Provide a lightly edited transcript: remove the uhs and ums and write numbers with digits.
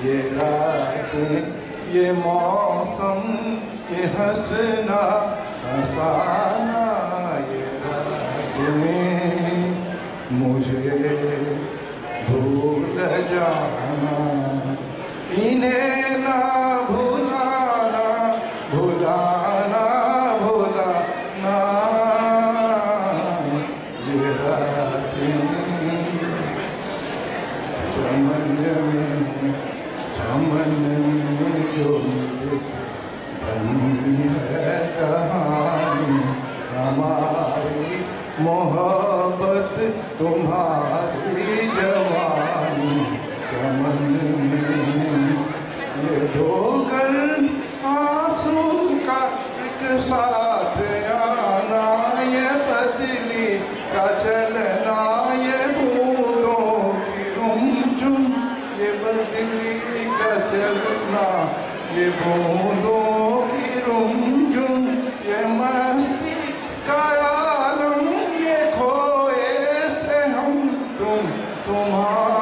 ये रातें, ये मौसम, ये हंसना हंसाना, ये रातें मुझे भूल जाना, इन्हें ना भुलाना, भुलाना, भुलाना, ये रातें चमन में जो मुझे बनी है कहानी, हमारी मोहब्बत तुम्हारी जवानी, चमन में ये धोकर आंसू का एक साथ आना, ये बदली का चलना, ये बूंदों की रुमझुम, ये बदली का चलना, ये बूंदों की रुमझुम, ये मस्ती का आलम, ये खोए से हम तुम तुम्हारे